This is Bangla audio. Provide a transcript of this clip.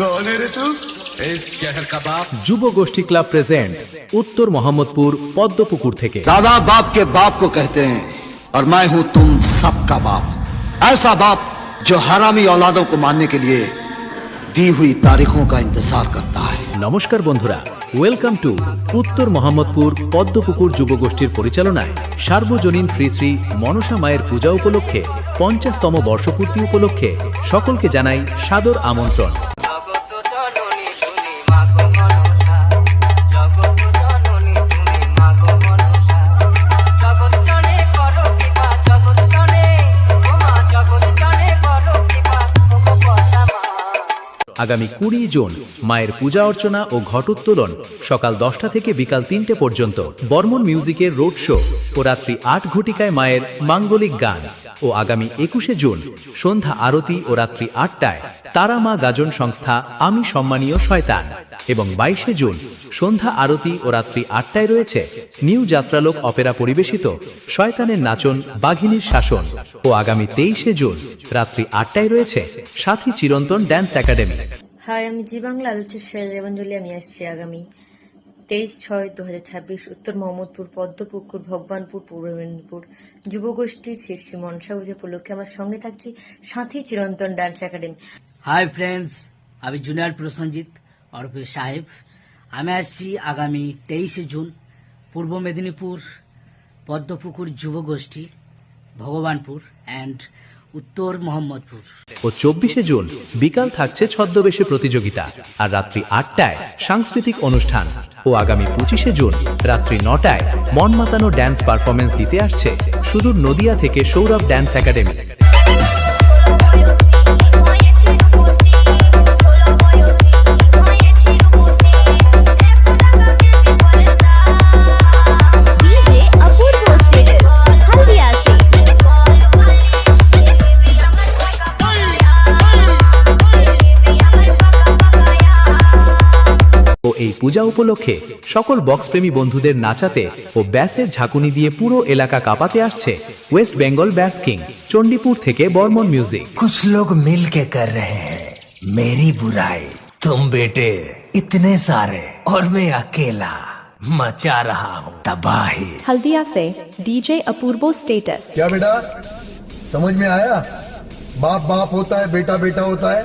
कौन है रे तू? इस शहर का बाप। যুব গোষ্ঠী ক্লাব প্রেজেন্ট উত্তর মোহাম্মদপুর পদ্মপুকুর থেকে। दादा बाप के बाप को कहते हैं और मैं हूं तुम सबका बाप, ऐसा बाप जो हरामी औलादों को मारने के लिए दी हुई तारीखों का इंतजार करता है। নমস্কার বন্ধুরা, ওয়েলকাম টু উত্তর মোহাম্মদপুর পদ্মপুকুর যুব গোষ্ঠীর পরিচালনায় সার্বজনীন শ্রী শ্রী মনসা মায়ের পূজা উপলক্ষে 50তম বর্ষপূর্তি উপলক্ষে সকলকে জানাই সাদর আমন্ত্রণ। আগামী 20 জুন মায়ের পূজা অর্চনা ও ঘটোত্তোলন সকাল 10টা থেকে বিকাল 3টে পর্যন্ত, বর্মন মিউজিকের রোড শো ও রাত্রি 8 ঘটিকায় মায়ের মাঙ্গলিক গান ও আগামী 21শে জুন সন্ধ্যা আরতি ও রাত্রি 8টায় তারা মা গাজন সংস্থা আমি সম্মানীয় শয়তান এবং 22শে জুন সন্ধ্যা আরতি ও রাত্রি 8টায় রয়েছে নিউ যাত্রালোক অপেরা পরিবেশিত শয়তানের নাচন বাঘিনীর শাসন ও আগামী 23শে জুন রাত্রি 8টায় রয়েছে সাথী চিরন্তন ড্যান্স একাডেমি। হাই, আমি জি বাংলা আলোচক রেবাঞ্জলি। আমি আসছি আগামী 23/6/2026 উত্তর মোহাম্মদপুর পদ্মপুকুর ভগবানপুর পূর্ব মেদিনীপুর যুবগোষ্ঠীর শীর্ষে মনসা পূজা উপলক্ষে আমার সঙ্গে থাকছি সাথী চিরন্তন ডান্স একাডেমি। হাই ফ্রেন্ডস, আমি জুনিয়র প্রসঞ্জিৎ ওরফে সাহেব। আমি আসছি আগামী 23শে June Purba Medinipur Padmapukur যুবগোষ্ঠী Bhagabanpur and উত্তর মোহাম্মদপুর। ও 24শে জুন বিকাল থাকছে ছদ্মবেশে প্রতিযোগিতা আর রাত্রি 8টায় সাংস্কৃতিক অনুষ্ঠান ও আগামী 25শে জুন রাত্রি 9টায় মন মাতানো ড্যান্স পারফরমেন্স দিতে আসছে সুদূর নদিয়া থেকে সৌরভ ড্যান্স একাডেমি। এই পূজা উপলক্ষে সকল বক্সপ্রেমী বন্ধুদের নাচাতে ও ব্যাসের ঝাঁকুনি দিয়ে পুরো এলাকা কাঁপাতে আসছে ওয়েস্ট বেঙ্গল ব্যাস কিং চণ্ডীপুর থেকে বর্মন মিউজিক। कुछ लोग मिल के कर रहे हैं मेरी बुराई, तुम बेटे इतने सारे और मैं अकेला मचा रहा हूँ तबाही। हल्दिया से डीजे अपूर्वो स्टेटस। क्या बेटा समझ में आया? बाप बाप होता है, बेटा बेटा होता है।